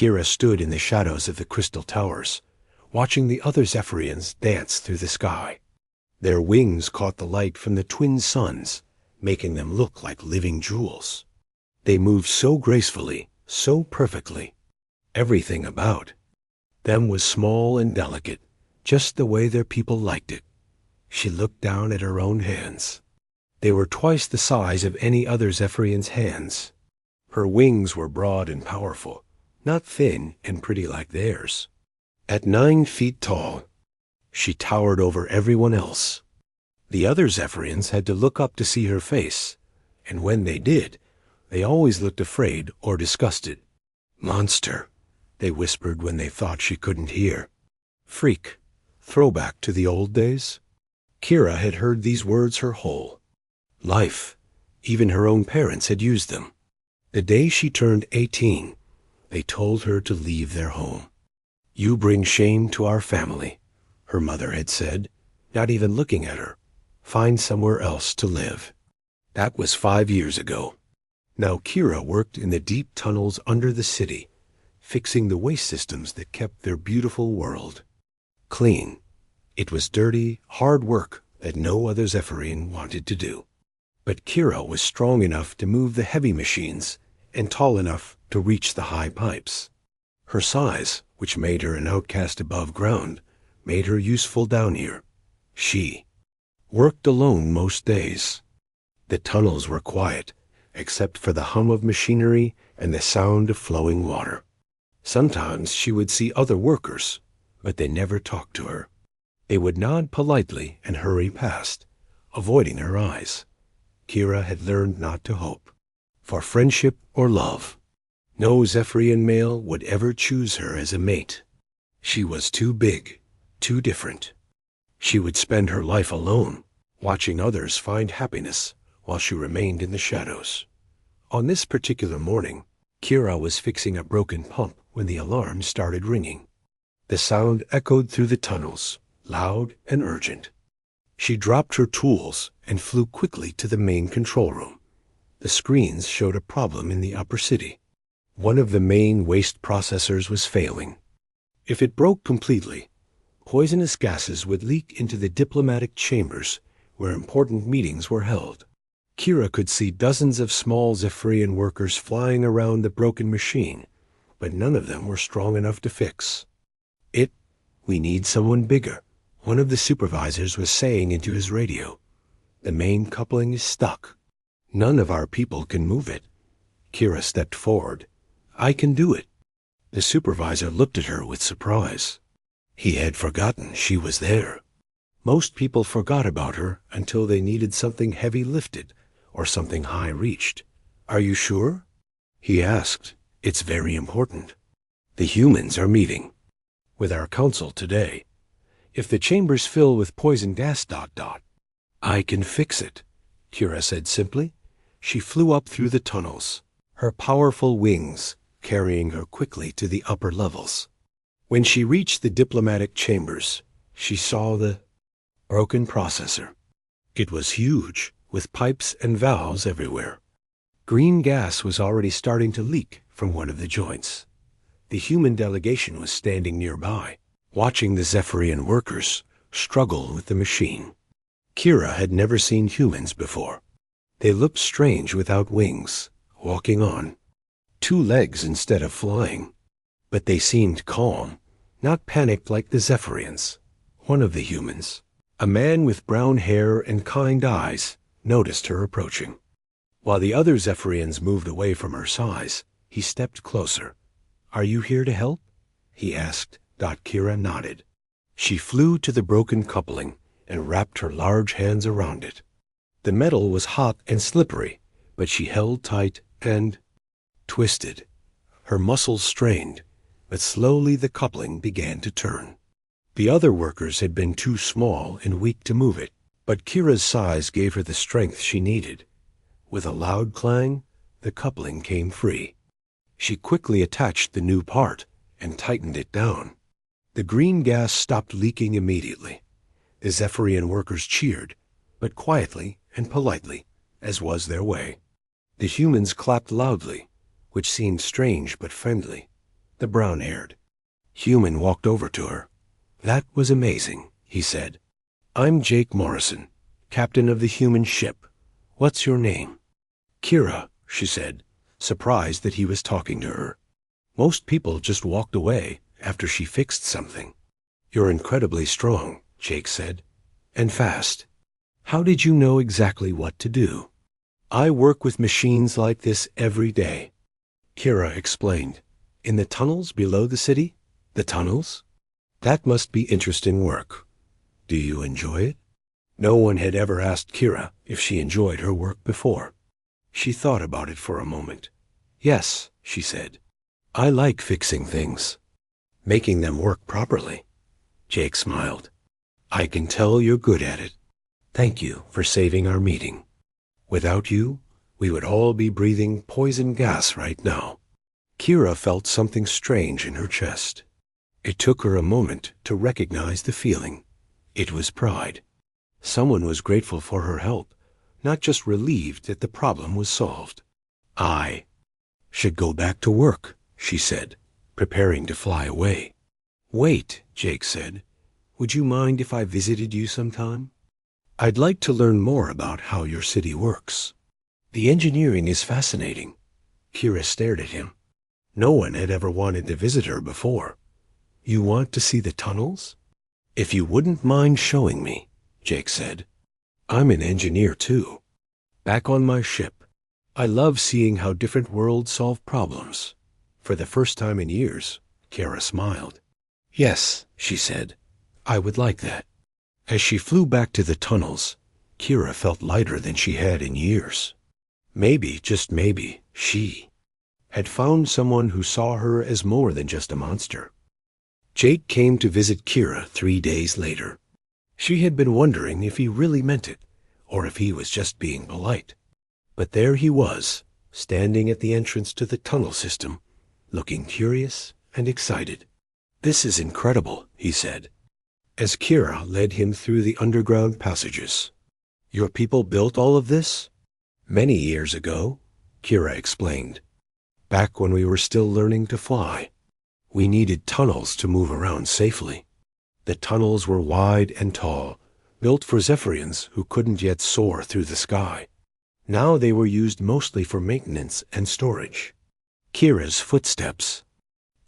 Kira stood in the shadows of the crystal towers, watching the other Zephyrians dance through the sky. Their wings caught the light from the twin suns, making them look like living jewels. They moved so gracefully, so perfectly. Everything about them was small and delicate, just the way their people liked it. She looked down at her own hands. They were twice the size of any other Zephyrian's hands. Her wings were broad and powerful, not thin and pretty like theirs. At 9 feet tall, she towered over everyone else. The other Zephyrians had to look up to see her face, and when they did, they always looked afraid or disgusted. "Monster," they whispered when they thought she couldn't hear. "Freak," throwback to the old days. Kira had heard these words her whole life. Even her own parents had used them. The day she turned 18, they told her to leave their home. "You bring shame to our family," her mother had said, not even looking at her. "Find somewhere else to live." That was 5 years ago. Now Kira worked in the deep tunnels under the city, fixing the waste systems that kept their beautiful world clean. It was dirty, hard work that no other Zephyrian wanted to do. But Kira was strong enough to move the heavy machines and tall enough to reach the high pipes. Her size, which made her an outcast above ground, made her useful down here. She worked alone most days. The tunnels were quiet, except for the hum of machinery and the sound of flowing water. Sometimes she would see other workers, but they never talked to her. They would nod politely and hurry past, avoiding her eyes. Kira had learned not to hope for friendship or love. No Zephyrian male would ever choose her as a mate. She was too big, too different. She would spend her life alone, watching others find happiness while she remained in the shadows. On this particular morning, Kira was fixing a broken pump when the alarm started ringing. The sound echoed through the tunnels, loud and urgent. She dropped her tools and flew quickly to the main control room. The screens showed a problem in the upper city. One of the main waste processors was failing. If it broke completely, poisonous gases would leak into the diplomatic chambers where important meetings were held. Kira could see dozens of small Zephyrian workers flying around the broken machine, but none of them were strong enough to fix it. "We need someone bigger," one of the supervisors was saying into his radio. "The main coupling is stuck. None of our people can move it." Kira stepped forward. "I can do it." The supervisor looked at her with surprise. He had forgotten she was there. Most people forgot about her until they needed something heavy lifted or something high reached. "Are you sure?" he asked. "It's very important. The humans are meeting with our council today. If the chambers fill with poison gas... I can fix it," Kira said simply. She flew up through the tunnels, her powerful wings carrying her quickly to the upper levels. When she reached the diplomatic chambers, she saw the broken processor. It was huge, with pipes and valves everywhere. Green gas was already starting to leak from one of the joints. The human delegation was standing nearby, watching the Zephyrian workers struggle with the machine. Kira had never seen humans before. They looked strange without wings, walking on 2 legs instead of flying. But they seemed calm, not panicked like the Zephyrians. One of the humans, a man with brown hair and kind eyes, noticed her approaching. While the other Zephyrians moved away from her size, he stepped closer. "Are you here to help?" he asked. Kira nodded. She flew to the broken coupling and wrapped her large hands around it. The metal was hot and slippery, but she held tight and twisted. Her muscles strained, but slowly the coupling began to turn. The other workers had been too small and weak to move it, but Kira's size gave her the strength she needed. With a loud clang, the coupling came free. She quickly attached the new part and tightened it down. The green gas stopped leaking immediately. The Zephyrian workers cheered, but quietly and politely, as was their way. The humans clapped loudly, which seemed strange but friendly. the brown-haired human walked over to her. "That was amazing," he said. "I'm Jake Morrison, captain of the human ship. What's your name?" "Kira," she said, surprised that he was talking to her. Most people just walked away after she fixed something. "You're incredibly strong," Jake said, "and fast. How did you know exactly what to do?" "I work with machines like this every day," Kira explained. "In the tunnels below the city?" "The tunnels? That must be interesting work. Do you enjoy it?" No one had ever asked Kira if she enjoyed her work before. She thought about it for a moment. "Yes," she said. "I like fixing things, making them work properly." Jake smiled. "I can tell you're good at it. Thank you for saving our meeting. Without you, we would all be breathing poison gas right now." Kira felt something strange in her chest. It took her a moment to recognize the feeling. It was pride. Someone was grateful for her help, not just relieved that the problem was solved. "I should go back to work," she said, preparing to fly away. "Wait," Jake said. "Would you mind if I visited you sometime? I'd like to learn more about how your city works. The engineering is fascinating." Kira stared at him. No one had ever wanted to visit her before. "You want to see the tunnels?" "If you wouldn't mind showing me," Jake said. "I'm an engineer too. Back on my ship, I love seeing how different worlds solve problems." For the first time in years, Kara smiled. "Yes," she said, "I would like that." As she flew back to the tunnels, Kira felt lighter than she had in years. Maybe, just maybe, she had found someone who saw her as more than just a monster. Jake came to visit Kira 3 days later. She had been wondering if he really meant it, or if he was just being polite. But there he was, standing at the entrance to the tunnel system, looking curious and excited. "This is incredible," he said, as Kira led him through the underground passages. "Your people built all of this?" "Many years ago," Kira explained. "Back when we were still learning to fly. We needed tunnels to move around safely. The tunnels were wide and tall, built for Zephyrians who couldn't yet soar through the sky. Now they were used mostly for maintenance and storage." Kira's footsteps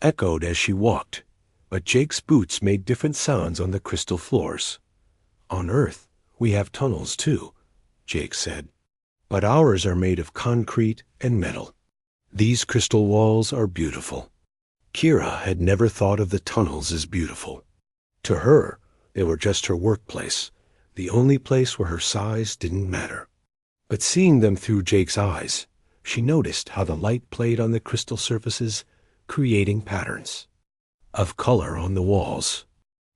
echoed as she walked, but Jake's boots made different sounds on the crystal floors. "On Earth, we have tunnels too," Jake said. "But ours are made of concrete and metal. These crystal walls are beautiful." Kira had never thought of the tunnels as beautiful. To her, they were just her workplace, the only place where her size didn't matter. But seeing them through Jake's eyes, she noticed how the light played on the crystal surfaces, creating patterns of color on the walls.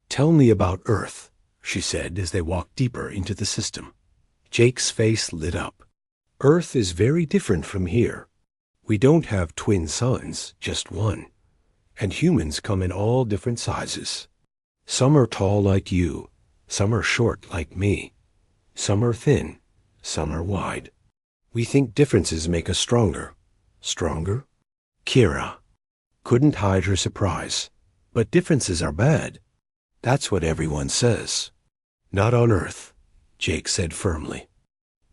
"Tell me about Earth," she said as they walked deeper into the system. Jake's face lit up. "Earth is very different from here. We don't have twin suns, just one. And humans come in all different sizes. Some are tall like you, some are short like me. Some are thin, some are wide. We think differences make us stronger." "Stronger?" Kira couldn't hide her surprise. "But differences are bad." "That's what everyone says." "Not on Earth," Jake said firmly.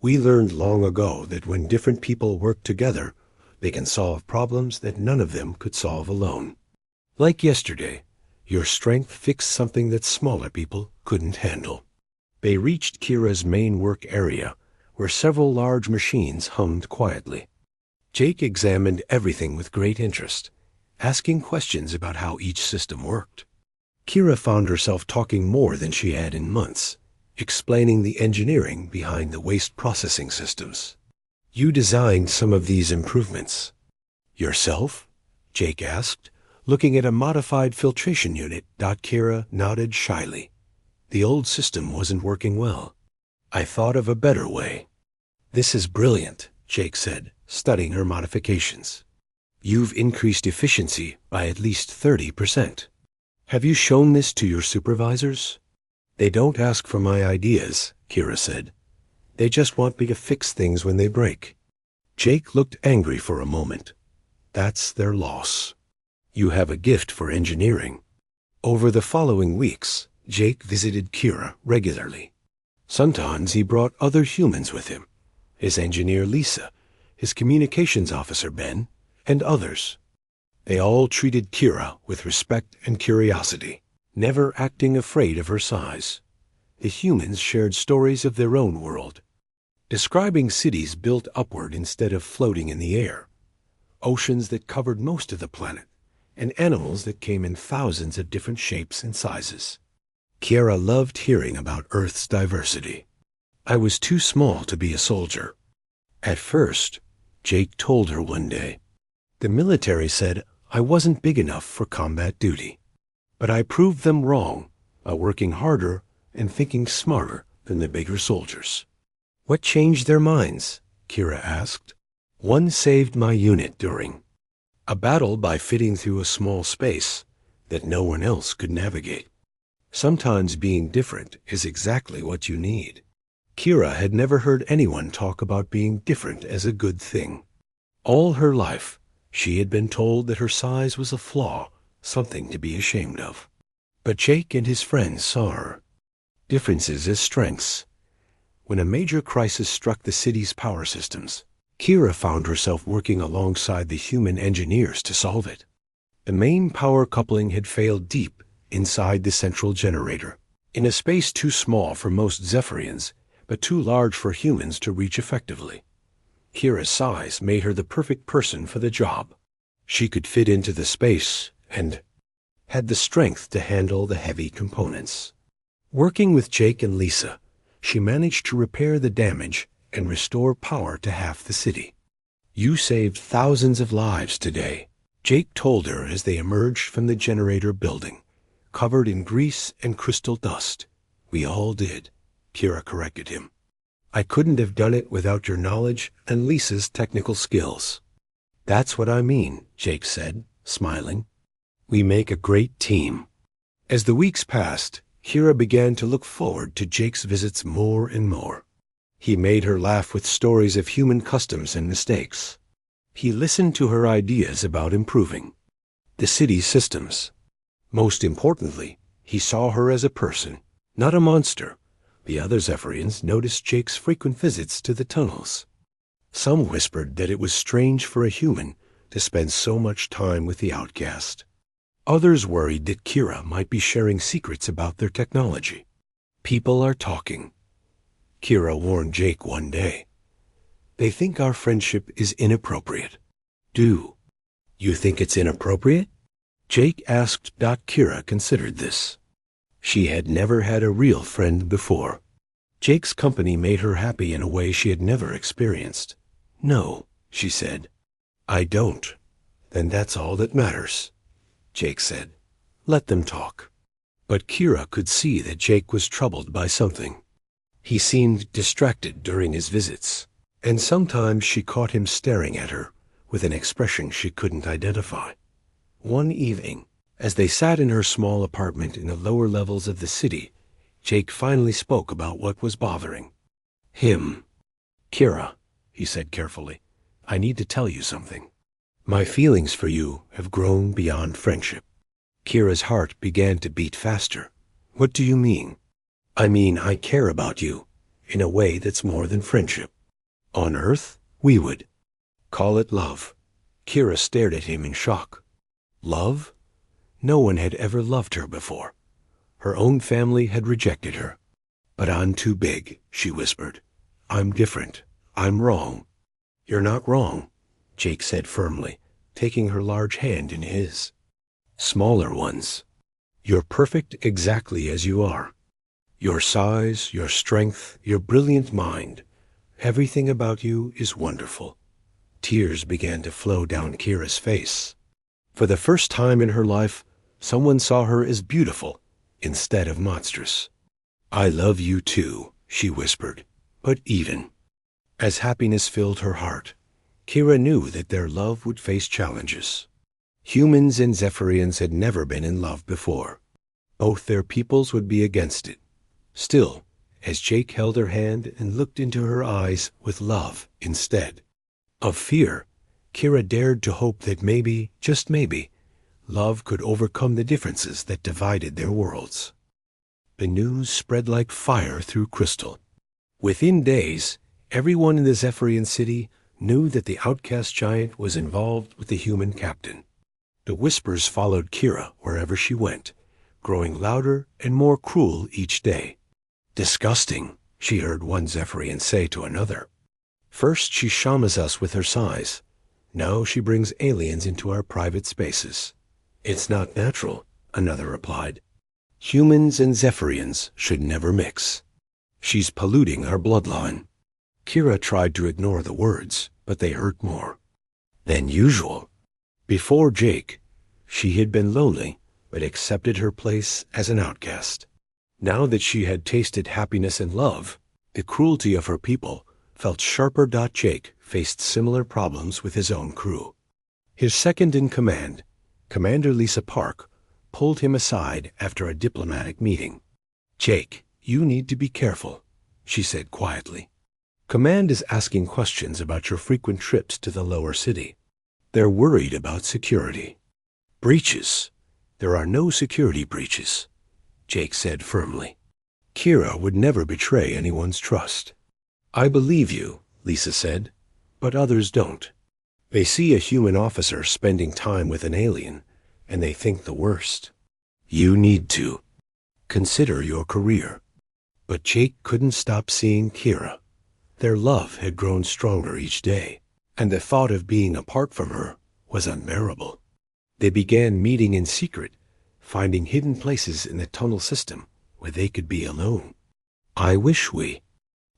"We learned long ago that when different people work together, they can solve problems that none of them could solve alone. Like yesterday, your strength fixed something that smaller people couldn't handle." They reached Kira's main work area, where several large machines hummed quietly. Jake examined everything with great interest, asking questions about how each system worked. Kira found herself talking more than she had in months, explaining the engineering behind the waste processing systems. "You designed some of these improvements yourself?" Jake asked, looking at a modified filtration unit. Kira nodded shyly. "The old system wasn't working well. I thought of a better way." "This is brilliant," Jake said, studying her modifications. "You've increased efficiency by at least 30%. Have you shown this to your supervisors?" "They don't ask for my ideas," Kira said. "They just want me to fix things when they break." Jake looked angry for a moment. "That's their loss. You have a gift for engineering." Over the following weeks, Jake visited Kira regularly. Sometimes he brought other humans with him, his engineer Lisa, his communications officer Ben, and others. They all treated Kira with respect and curiosity, never acting afraid of her size. The humans shared stories of their own world, describing cities built upward instead of floating in the air, oceans that covered most of the planet, and animals that came in thousands of different shapes and sizes. Kira loved hearing about Earth's diversity. "I was too small to be a soldier." At first, Jake told her one day, "The military said I wasn't big enough for combat duty. But I proved them wrong by working harder and thinking smarter than the bigger soldiers." "What changed their minds?" Kira asked. "One saved my unit during a battle by fitting through a small space that no one else could navigate. Sometimes being different is exactly what you need." Kira had never heard anyone talk about being different as a good thing. All her life, she had been told that her size was a flaw, something to be ashamed of. But Jake and his friends saw her differences as strengths. When a major crisis struck the city's power systems, Kira found herself working alongside the human engineers to solve it. The main power coupling had failed deep inside the central generator, in a space too small for most Zephyrians, but too large for humans to reach effectively. Kira's size made her the perfect person for the job. She could fit into the space and had the strength to handle the heavy components. Working with Jake and Lisa, she managed to repair the damage and restore power to half the city. "You saved thousands of lives today," Jake told her as they emerged from the generator building, covered in grease and crystal dust. "We all did," Kira corrected him. "I couldn't have done it without your knowledge and Lisa's technical skills." "That's what I mean," Jake said, smiling. "We make a great team." As the weeks passed, Kira began to look forward to Jake's visits more and more. He made her laugh with stories of human customs and mistakes. He listened to her ideas about improving the city's systems. Most importantly, he saw her as a person, not a monster. The other Zephyrians noticed Jake's frequent visits to the tunnels. Some whispered that it was strange for a human to spend so much time with the Outcast. Others worried that Kira might be sharing secrets about their technology. "People are talking," Kira warned Jake one day. "They think our friendship is inappropriate." "Do you think it's inappropriate?" Jake asked. Kira considered this. She had never had a real friend before. Jake's company made her happy in a way she had never experienced. "No," she said. "I don't." "Then that's all that matters," Jake said. "Let them talk." But Kira could see that Jake was troubled by something. He seemed distracted during his visits, and sometimes she caught him staring at her with an expression she couldn't identify. One evening, as they sat in her small apartment in the lower levels of the city, Jake finally spoke about what was bothering him. "Kira," he said carefully, "I need to tell you something. My feelings for you have grown beyond friendship." Kira's heart began to beat faster. "What do you mean?" "I mean, I care about you in a way that's more than friendship. On Earth, we would call it love." Kira stared at him in shock. Love? No one had ever loved her before. Her own family had rejected her. "But I'm too big," she whispered. "I'm different. I'm wrong." "You're not wrong," Jake said firmly, taking her large hand in his. "Smaller ones. You're perfect exactly as you are. Your size, your strength, your brilliant mind. Everything about you is wonderful." Tears began to flow down Kira's face. For the first time in her life, someone saw her as beautiful instead of monstrous. "I love you too," she whispered, "but even." As happiness filled her heart, Kira knew that their love would face challenges. Humans and Zephyrians had never been in love before. Both their peoples would be against it. Still, as Jake held her hand and looked into her eyes with love instead of fear, Kira dared to hope that maybe, just maybe, love could overcome the differences that divided their worlds. The news spread like fire through Crystal. Within days, everyone in the Zephyrian city knew that the Outcast giant was involved with the human captain. The whispers followed Kira wherever she went, growing louder and more cruel each day. "Disgusting," she heard one Zephyrian say to another. "First she shamas us with her size. Now she brings aliens into our private spaces." "It's not natural," another replied. "Humans and Zephyrians should never mix. She's polluting our bloodline." Kira tried to ignore the words, but they hurt more than usual. Before Jake, she had been lonely, but accepted her place as an outcast. Now that she had tasted happiness and love, the cruelty of her people felt sharper. Jake faced similar problems with his own crew. His second-in-command, Commander Lisa Park, pulled him aside after a diplomatic meeting. "Jake, you need to be careful," she said quietly. "Command is asking questions about your frequent trips to the lower city. They're worried about security." "Breaches? There are no security breaches," Jake said firmly. Kira would never betray anyone's trust. "I believe you," Lisa said, "but others don't. They see a human officer spending time with an alien, and they think the worst. You need to consider your career." But Jake couldn't stop seeing Kira. Their love had grown stronger each day, and the thought of being apart from her was unbearable. They began meeting in secret, finding hidden places in the tunnel system where they could be alone. "I wish we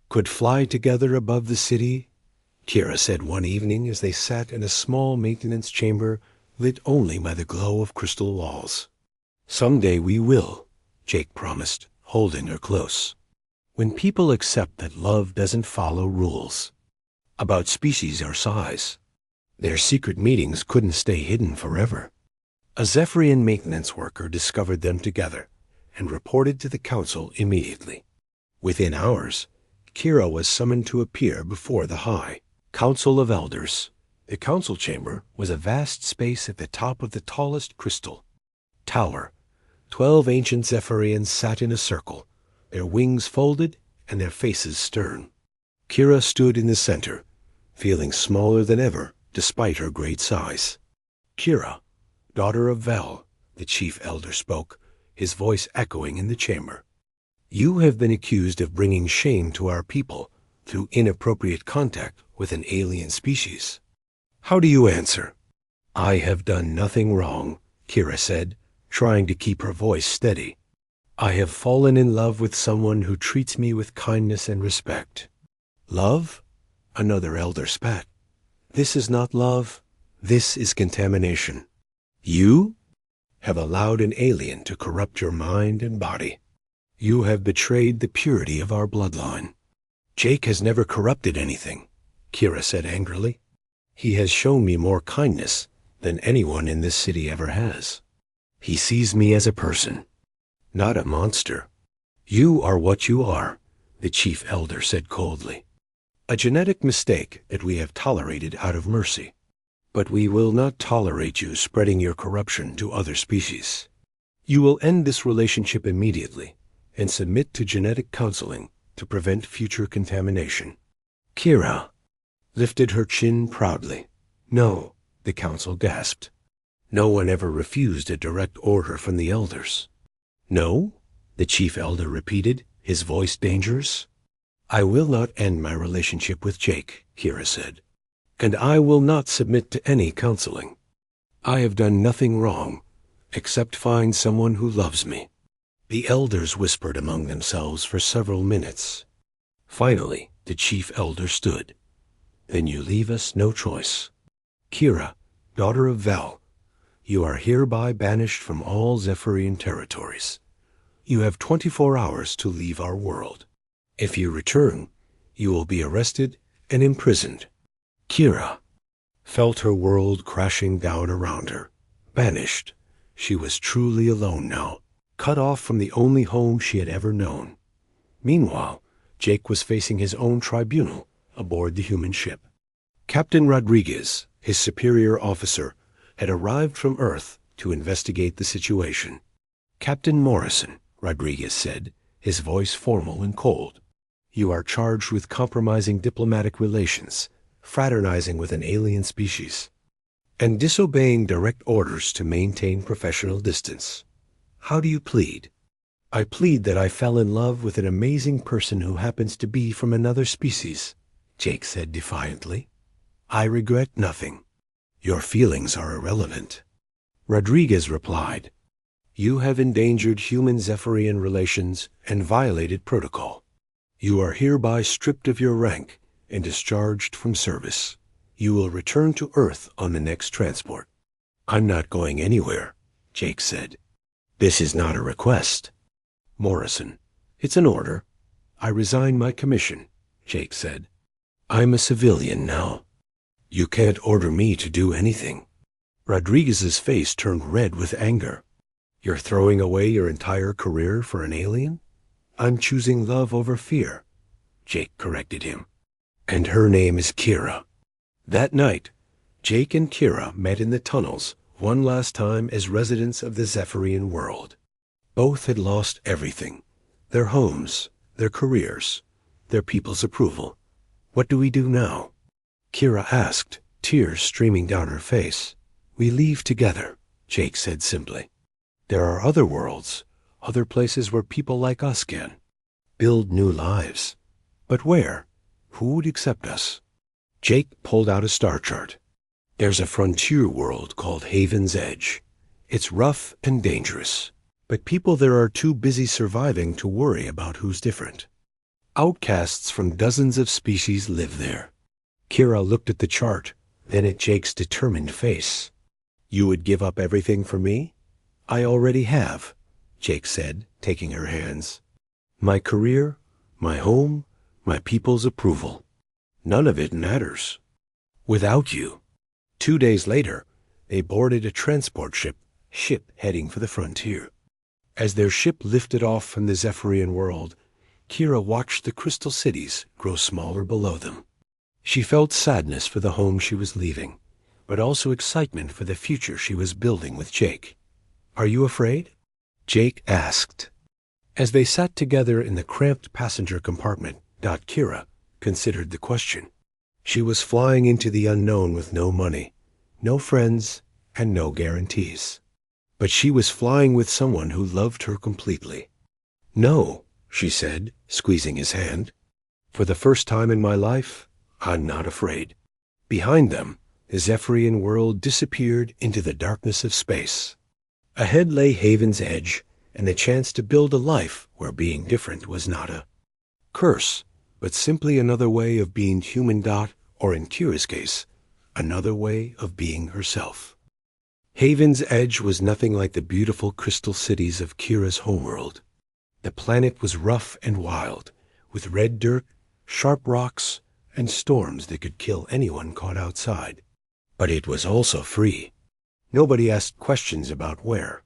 could fly together above the city," Kira said one evening as they sat in a small maintenance chamber lit only by the glow of crystal walls. "Someday we will," Jake promised, holding her close. "When people accept that love doesn't follow rules about species or size." Their secret meetings couldn't stay hidden forever. A Zephyrian maintenance worker discovered them together and reported to the council immediately. Within hours, Kira was summoned to appear before the High Council of Elders. The council chamber was a vast space at the top of the tallest crystal tower. 12 ancient Zephyrians sat in a circle, their wings folded and their faces stern. Kira stood in the center, feeling smaller than ever despite her great size. "Kira, daughter of Vel," the chief elder spoke, his voice echoing in the chamber. "You have been accused of bringing shame to our people through inappropriate contact with an alien species. How do you answer?" "I have done nothing wrong," Kira said, trying to keep her voice steady. "I have fallen in love with someone who treats me with kindness and respect." "Love?" Another elder spat. "This is not love. This is contamination. You have allowed an alien to corrupt your mind and body. You have betrayed the purity of our bloodline." "Jake has never corrupted anything," Kira said angrily. "He has shown me more kindness than anyone in this city ever has. He sees me as a person, not a monster." "You are what you are," the chief elder said coldly. "A genetic mistake that we have tolerated out of mercy. But we will not tolerate you spreading your corruption to other species. You will end this relationship immediately and submit to genetic counseling to prevent future contamination." Kira lifted her chin proudly. "No," the council gasped. No one ever refused a direct order from the elders. "No?" the chief elder repeated, his voice dangerous. "I will not end my relationship with Jake," Kira said. "And I will not submit to any counseling. I have done nothing wrong, except find someone who loves me." The elders whispered among themselves for several minutes. Finally, the chief elder stood. "Then you leave us no choice. Kira, daughter of Vel, you are hereby banished from all Zephyrian territories. You have 24 hours to leave our world. If you return, you will be arrested and imprisoned." Kira felt her world crashing down around her. Banished, she was truly alone now, cut off from the only home she had ever known. Meanwhile, Jake was facing his own tribunal aboard the human ship. Captain Rodriguez, his superior officer, had arrived from Earth to investigate the situation. "Captain Morrison," Rodriguez said, his voice formal and cold. "You are charged with compromising diplomatic relations, fraternizing with an alien species, and disobeying direct orders to maintain professional distance. How do you plead?" "I plead that I fell in love with an amazing person who happens to be from another species," Jake said defiantly. "I regret nothing." "Your feelings are irrelevant," Rodriguez replied. "You have endangered human Zephyrian relations and violated protocol. You are hereby stripped of your rank and discharged from service. You will return to Earth on the next transport." "I'm not going anywhere," Jake said. "This is not a request." "Morrison, it's an order." "I resign my commission," Jake said. "I'm a civilian now." "You can't order me to do anything." Rodriguez's face turned red with anger. "You're throwing away your entire career for an alien?" "I'm choosing love over fear," Jake corrected him. "And her name is Kira." That night, Jake and Kira met in the tunnels one last time as residents of the Zephyrian world. Both had lost everything: their homes, their careers, their people's approval. "What do we do now?" Kira asked, tears streaming down her face. "We leave together," Jake said simply. "There are other worlds, other places where people like us can build new lives. But where? Who would accept us?" Jake pulled out a star chart. "There's a frontier world called Haven's Edge. It's rough and dangerous, but people there are too busy surviving to worry about who's different. Outcasts from dozens of species live there." Kira looked at the chart, then at Jake's determined face. "You would give up everything for me?" "I already have," Jake said, taking her hands. "My career, my home, my people's approval. None of it matters without you." 2 days later, they boarded a transport ship heading for the frontier. As their ship lifted off from the Zephyrian world, Kira watched the crystal cities grow smaller below them. She felt sadness for the home she was leaving, but also excitement for the future she was building with Jake. "Are you afraid?" Jake asked. As they sat together in the cramped passenger compartment, Kira considered the question. She was flying into the unknown with no money, no friends, and no guarantees. But she was flying with someone who loved her completely. "No," she said, squeezing his hand. "For the first time in my life, I'm not afraid." Behind them, the Zephyrian world disappeared into the darkness of space. Ahead lay Haven's Edge and the chance to build a life where being different was not a curse, but simply another way of being human. Or in Kira's case, another way of being herself. Haven's Edge was nothing like the beautiful crystal cities of Kira's homeworld. The planet was rough and wild, with red dirt, sharp rocks, and storms that could kill anyone caught outside. But it was also free. Nobody asked questions about where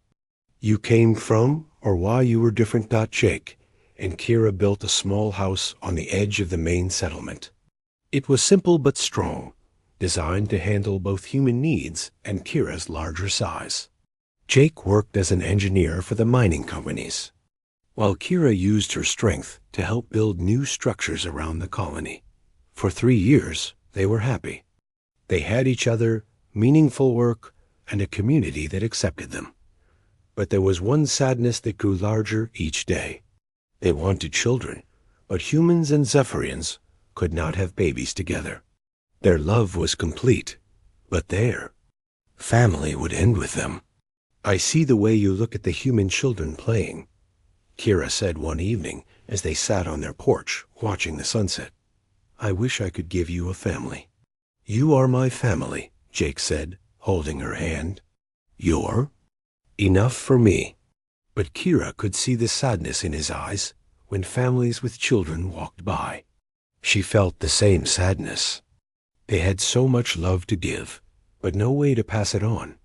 you came from or why you were different. Jake and Kira built a small house on the edge of the main settlement. It was simple but strong, designed to handle both human needs and Kira's larger size. Jake worked as an engineer for the mining companies, while Kira used her strength to help build new structures around the colony. For 3 years, they were happy. They had each other, meaningful work, and a community that accepted them. But there was one sadness that grew larger each day. They wanted children, but humans and Zephyrians could not have babies together. Their love was complete, but their family would end with them. "I see the way you look at the human children playing," Kira said one evening as they sat on their porch watching the sunset. "I wish I could give you a family." "You are my family," Jake said, holding her hand. "You're enough for me." But Kira could see the sadness in his eyes when families with children walked by. She felt the same sadness. They had so much love to give, but no way to pass it on.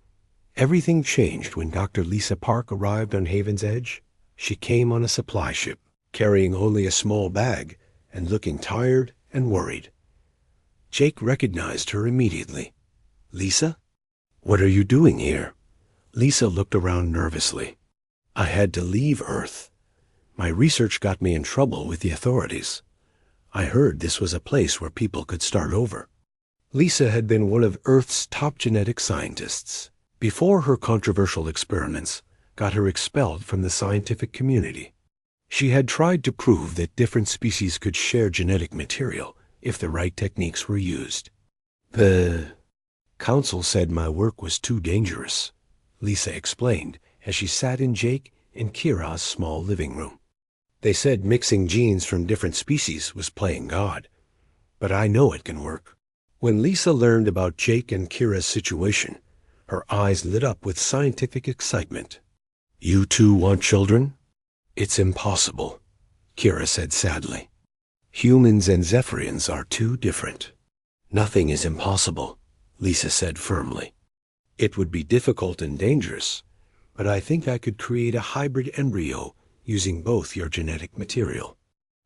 Everything changed when Dr. Lisa Park arrived on Haven's Edge. She came on a supply ship, carrying only a small bag and looking tired and worried. Jake recognized her immediately. "Lisa? What are you doing here? Lisa looked around nervously. I had to leave Earth. My research got me in trouble with the authorities. I heard this was a place where people could start over. Lisa had been one of Earth's top genetic scientists before her controversial experiments got her expelled from the scientific community. She had tried to prove that different species could share genetic material if the right techniques were used. The council said my work was too dangerous, Lisa explained as she sat in Jake and Kira's small living room. They said mixing genes from different species was playing God, but I know it can work. When Lisa learned about Jake and Kira's situation, her eyes lit up with scientific excitement. You two want children? It's impossible, Kira said sadly. Humans and Zephyrians are too different. Nothing is impossible, Lisa said firmly. It would be difficult and dangerous, but I think I could create a hybrid embryo using both your genetic material.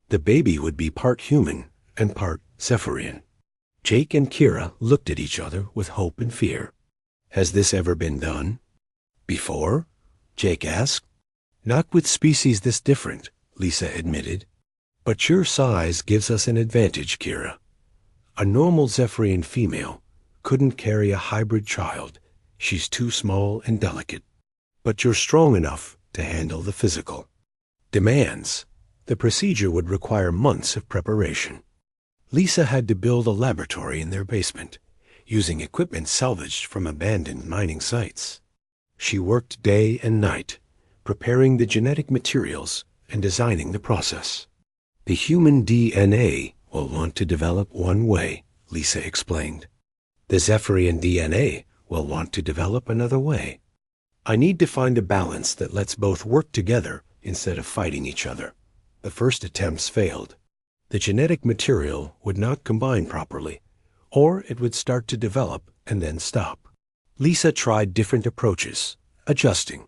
The baby would be part human and part Zephyrian. Jake and Kira looked at each other with hope and fear. Has this ever been done? Before? Jake asked. Not with species this different, Lisa admitted. But your size gives us an advantage, Kira. A normal Zephyrian female couldn't carry a hybrid child. She's too small and delicate. But you're strong enough to handle the physical demands. The procedure would require months of preparation. Lisa had to build a laboratory in their basement, using equipment salvaged from abandoned mining sites. She worked day and night, preparing the genetic materials and designing the process. The human DNA will want to develop one way, Lisa explained. The Zephyrian DNA will want to develop another way. I need to find a balance that lets both work together instead of fighting each other. The first attempts failed. The genetic material would not combine properly, or it would start to develop and then stop. Lisa tried different approaches, adjusting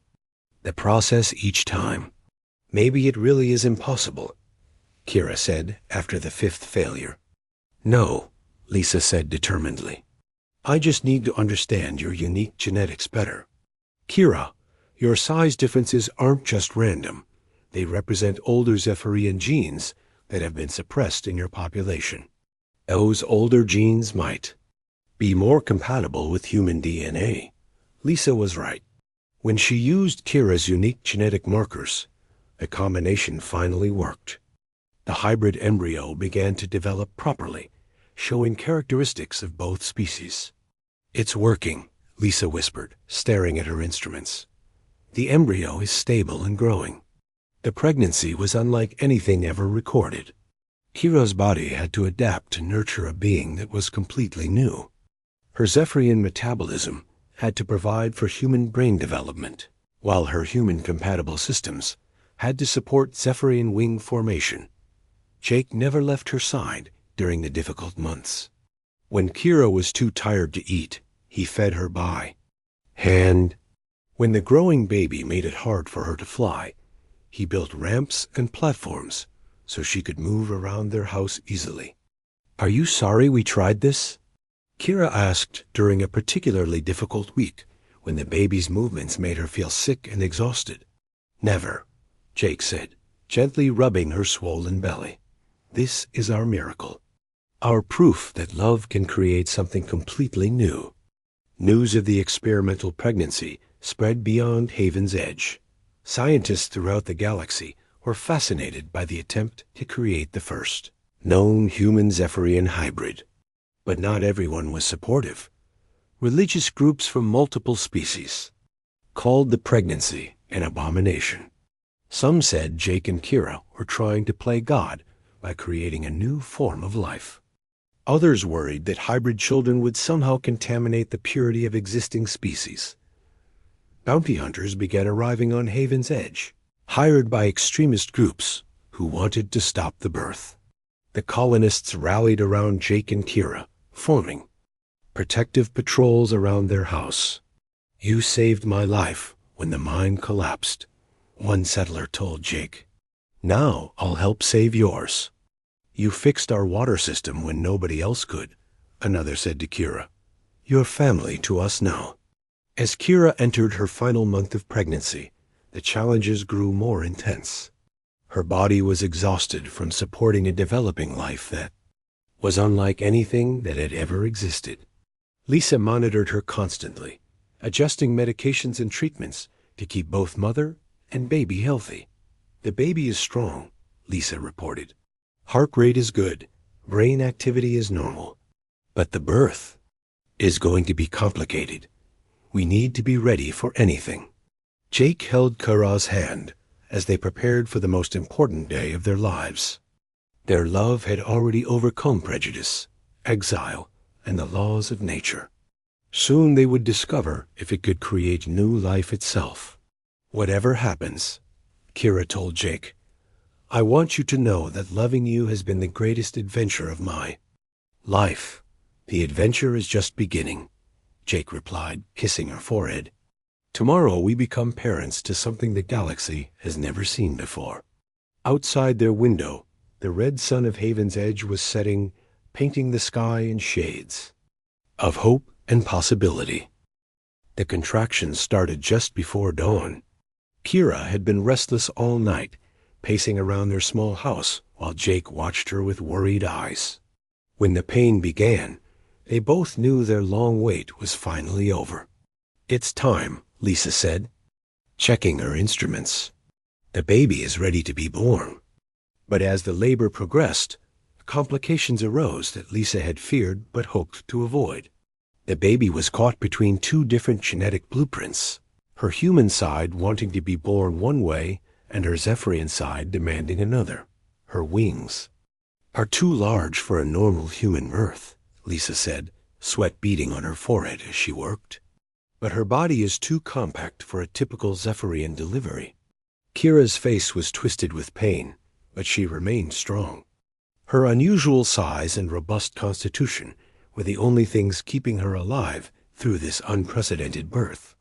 the process each time. Maybe it really is impossible, Kira said after the fifth failure. No, Lisa said determinedly. I just need to understand your unique genetics better. Kira, your size differences aren't just random. They represent older Zephyrian genes that have been suppressed in your population. Those older genes might be more compatible with human DNA. Lisa was right. When she used Kira's unique genetic markers, the combination finally worked. The hybrid embryo began to develop properly, showing characteristics of both species. It's working, Lisa whispered, staring at her instruments. The embryo is stable and growing. The pregnancy was unlike anything ever recorded. Kira's body had to adapt to nurture a being that was completely new. Her Zephyrian metabolism had to provide for human brain development, while her human-compatible systems had to support Zephyrian wing formation. Jake never left her side during the difficult months. When Kira was too tired to eat, he fed her by hand. When the growing baby made it hard for her to fly, he built ramps and platforms so she could move around their house easily. Are you sorry we tried this? Kira asked during a particularly difficult week when the baby's movements made her feel sick and exhausted. Never, Jake said, gently rubbing her swollen belly. This is our miracle. Our proof that love can create something completely new. News of the experimental pregnancy spread beyond Haven's Edge. Scientists throughout the galaxy were fascinated by the attempt to create the first known human Zephyrian hybrid. But not everyone was supportive. Religious groups from multiple species called the pregnancy an abomination. Some said Jake and Kira were trying to play God by creating a new form of life. Others worried that hybrid children would somehow contaminate the purity of existing species. Bounty hunters began arriving on Haven's Edge, hired by extremist groups who wanted to stop the birth. The colonists rallied around Jake and Kira, forming protective patrols around their house. You saved my life when the mine collapsed, one settler told Jake. Now I'll help save yours. You fixed our water system when nobody else could, another said to Kira. You're family to us now. As Kira entered her final month of pregnancy, the challenges grew more intense. Her body was exhausted from supporting a developing life that was unlike anything that had ever existed. Lisa monitored her constantly, adjusting medications and treatments to keep both mother and baby healthy. "The baby is strong," Lisa reported. "Heart rate is good, brain activity is normal. But the birth is going to be complicated. We need to be ready for anything." Jake held Kara's hand as they prepared for the most important day of their lives. Their love had already overcome prejudice, exile, and the laws of nature. Soon they would discover if it could create new life itself. "Whatever happens," Kira told Jake, "I want you to know that loving you has been the greatest adventure of my life." "The adventure is just beginning," Jake replied, kissing her forehead. "Tomorrow we become parents to something the galaxy has never seen before." Outside their window, the red sun of Haven's Edge was setting, painting the sky in shades of hope and possibility. The contractions started just before dawn. Kira had been restless all night, pacing around their small house while Jake watched her with worried eyes. When the pain began, they both knew their long wait was finally over. "It's time," Lisa said, checking her instruments. "The baby is ready to be born." But as the labor progressed, complications arose that Lisa had feared but hoped to avoid. The baby was caught between two different genetic blueprints, her human side wanting to be born one way and her Zephyrian side demanding another. Her wings are too large for a normal human birth, Lisa said, sweat beading on her forehead as she worked. But her body is too compact for a typical Zephyrian delivery. Kira's face was twisted with pain, but she remained strong. Her unusual size and robust constitution were the only things keeping her alive through this unprecedented birth.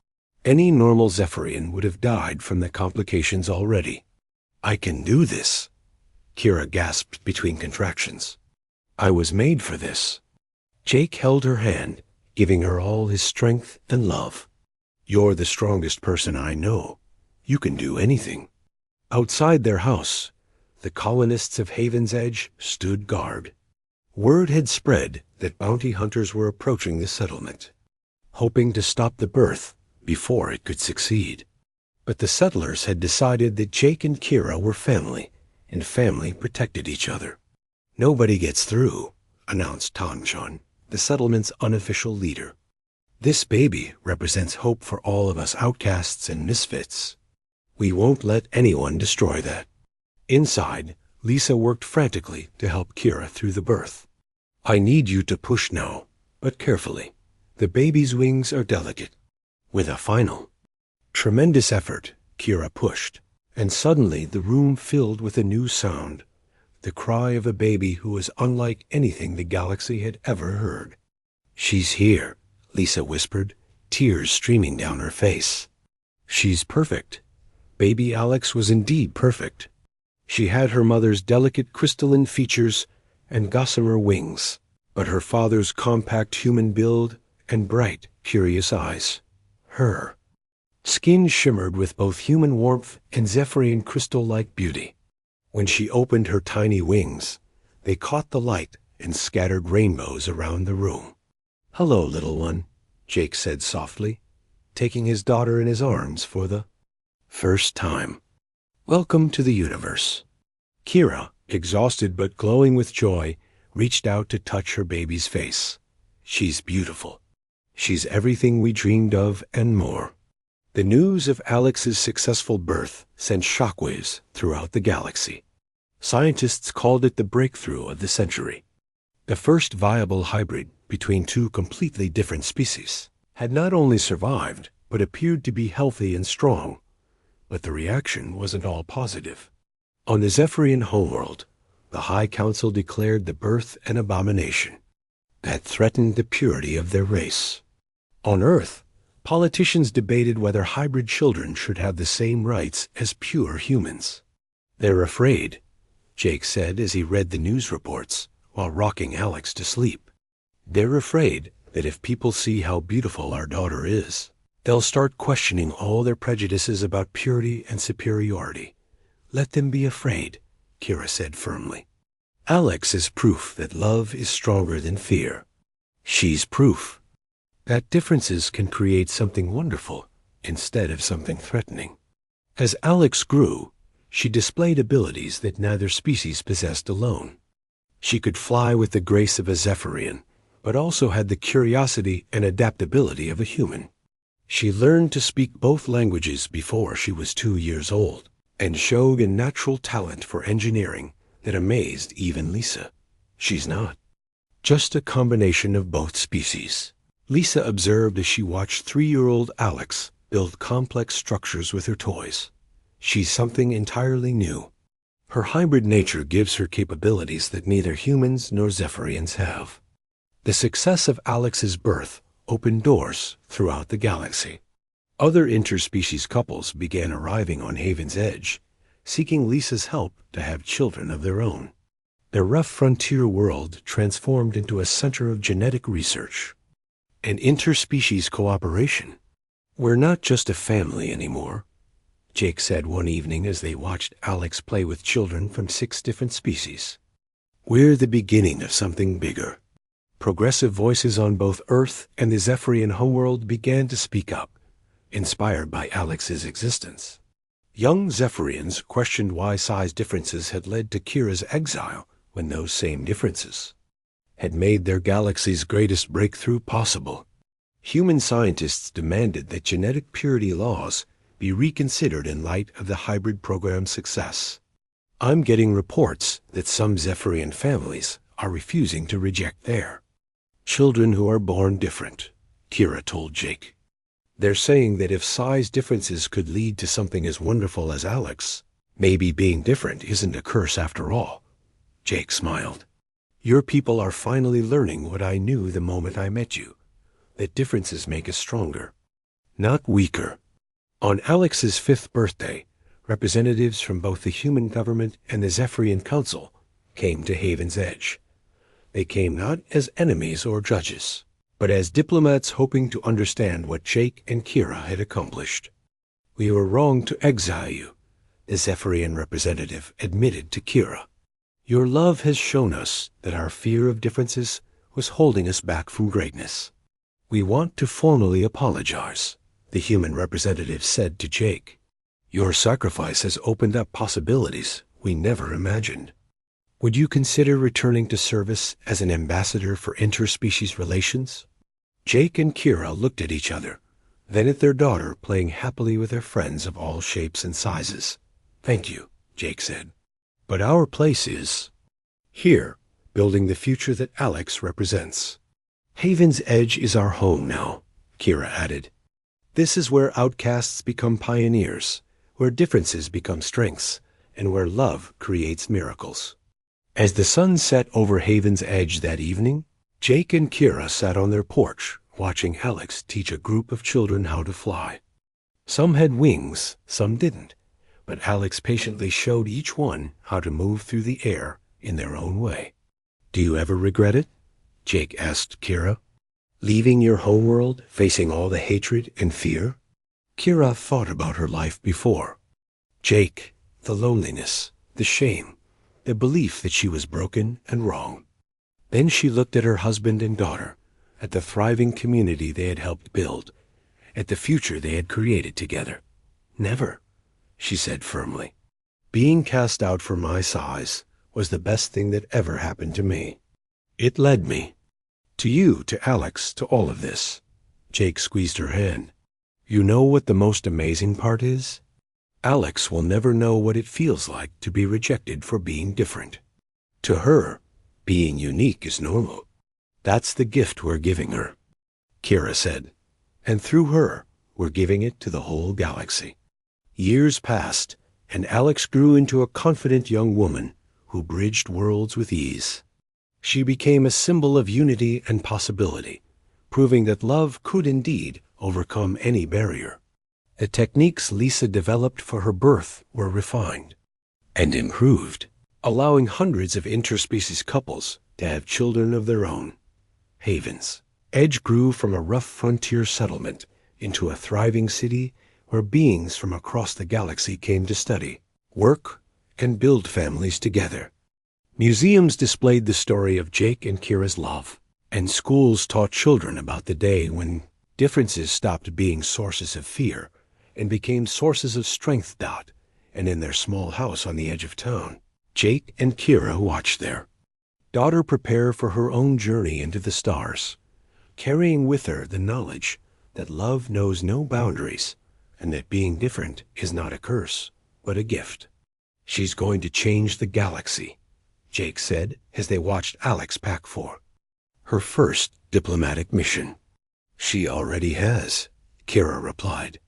Any normal Zephyrian would have died from the complications already. "I can do this," Kira gasped between contractions. "I was made for this." Jake held her hand, giving her all his strength and love. "You're the strongest person I know. You can do anything." Outside their house, the colonists of Haven's Edge stood guard. Word had spread that bounty hunters were approaching the settlement, hoping to stop the birth before it could succeed. But the settlers had decided that Jake and Kira were family, and family protected each other. "Nobody gets through," announced Tanchon, the settlement's unofficial leader. "This baby represents hope for all of us outcasts and misfits. We won't let anyone destroy that." Inside, Lisa worked frantically to help Kira through the birth. "I need you to push now, but carefully. The baby's wings are delicate." With a final, tremendous effort, Kira pushed, and suddenly the room filled with a new sound, the cry of a baby who was unlike anything the galaxy had ever heard. "She's here," Lisa whispered, tears streaming down her face. "She's perfect." Baby Alex was indeed perfect. She had her mother's delicate crystalline features and gossamer wings, but her father's compact human build and bright, curious eyes. Her skin shimmered with both human warmth and Zephyrian crystal-like beauty. When she opened her tiny wings, they caught the light and scattered rainbows around the room. "Hello, little one," Jake said softly, taking his daughter in his arms for the first time. "Welcome to the universe." Kira, exhausted but glowing with joy, reached out to touch her baby's face. "She's beautiful. She's everything we dreamed of and more." The news of Alex's successful birth sent shockwaves throughout the galaxy. Scientists called it the breakthrough of the century. The first viable hybrid between two completely different species had not only survived, but appeared to be healthy and strong. But the reaction wasn't all positive. On the Zephyrian homeworld, the High Council declared the birth an abomination that threatened the purity of their race. On Earth, politicians debated whether hybrid children should have the same rights as pure humans. "They're afraid," Jake said as he read the news reports while rocking Alex to sleep. "They're afraid that if people see how beautiful our daughter is, They'll start questioning all their prejudices about purity and superiority. Let them be afraid, Kira said firmly. Alex is proof that love is stronger than fear. She's proof that differences can create something wonderful instead of something threatening. As Alex grew, she displayed abilities that neither species possessed alone. She could fly with the grace of a Zephyrian, but also had the curiosity and adaptability of a human. She learned to speak both languages before she was 2 years old, and showed a natural talent for engineering that amazed even Lisa. She's not just a combination of both species, Lisa observed as she watched 3-year-old Alex build complex structures with her toys. She's something entirely new. Her hybrid nature gives her capabilities that neither humans nor Zephyrians have. The success of Alex's birth opened doors throughout the galaxy. Other interspecies couples began arriving on Haven's Edge, seeking Lisa's help to have children of their own. Their rough frontier world transformed into a center of genetic research and interspecies cooperation. We're not just a family anymore, Jake said one evening as they watched Alex play with children from 6 different species. We're the beginning of something bigger. Progressive voices on both Earth and the Zephyrian homeworld began to speak up, inspired by Alex's existence. Young Zephyrians questioned why size differences had led to Kira's exile when those same differences had made their galaxy's greatest breakthrough possible. Human scientists demanded that genetic purity laws be reconsidered in light of the hybrid program's success. I'm getting reports that some Zephyrian families are refusing to reject their children who are born different, Kira told Jake. They're saying that if size differences could lead to something as wonderful as Alex, maybe being different isn't a curse after all. Jake smiled. Your people are finally learning what I knew the moment I met you, that differences make us stronger, not weaker. On Alex's 5th birthday, representatives from both the human government and the Zephyrian Council came to Haven's Edge. They came not as enemies or judges, but as diplomats hoping to understand what Jake and Kira had accomplished. We were wrong to exile you, the Zephyrian representative admitted to Kira. Your love has shown us that our fear of differences was holding us back from greatness. We want to formally apologize, the human representative said to Jake. Your sacrifice has opened up possibilities we never imagined. Would you consider returning to service as an ambassador for interspecies relations? Jake and Kira looked at each other, then at their daughter playing happily with her friends of all shapes and sizes. Thank you, Jake said. But our place is here, building the future that Alex represents. Haven's Edge is our home now, Kira added. This is where outcasts become pioneers, where differences become strengths, and where love creates miracles. As the sun set over Haven's Edge that evening, Jake and Kira sat on their porch, watching Alex teach a group of children how to fly. Some had wings, some didn't, but Alex patiently showed each one how to move through the air in their own way. Do you ever regret it? Jake asked Kira. Leaving your homeworld, facing all the hatred and fear? Kira thought about her life before. Jake, the loneliness, the shame, the belief that she was broken and wrong. Then she looked at her husband and daughter, at the thriving community they had helped build, at the future they had created together. Never, she said firmly. Being cast out for my size was the best thing that ever happened to me. It led me. To you, to Alex, to all of this. Jake squeezed her hand. You know what the most amazing part is? Alex will never know what it feels like to be rejected for being different. To her, being unique is normal. That's the gift we're giving her, Kira said. And through her, we're giving it to the whole galaxy. Years passed, and Alex grew into a confident young woman who bridged worlds with ease. She became a symbol of unity and possibility, proving that love could indeed overcome any barrier. The techniques Lisa developed for her birth were refined and improved, allowing hundreds of interspecies couples to have children of their own. Haven's Edge grew from a rough frontier settlement into a thriving city where beings from across the galaxy came to study, work, and build families together. Museums displayed the story of Jake and Kira's love, and schools taught children about the day when differences stopped being sources of fear and became sources of strength. And in their small house on the edge of town, Jake and Kira watched their daughter prepare for her own journey into the stars, carrying with her the knowledge that love knows no boundaries and that being different is not a curse, but a gift. "She's going to change the galaxy," Jake said as they watched Alex pack for her first diplomatic mission. "She already has," Kira replied.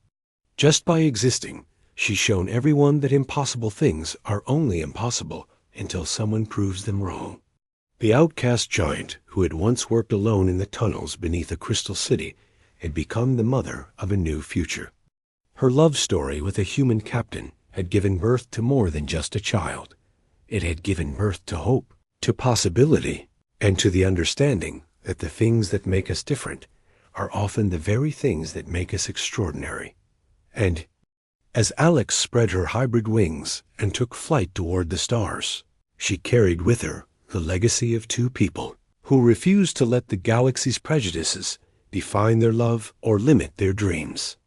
"Just by existing, she's shown everyone that impossible things are only impossible until someone proves them wrong." The outcast giant, who had once worked alone in the tunnels beneath a crystal city, had become the mother of a new future. Her love story with a human captain had given birth to more than just a child. It had given birth to hope, to possibility, and to the understanding that the things that make us different are often the very things that make us extraordinary. And as Alex spread her hybrid wings and took flight toward the stars, she carried with her the legacy of two people who refused to let the galaxy's prejudices define their love or limit their dreams.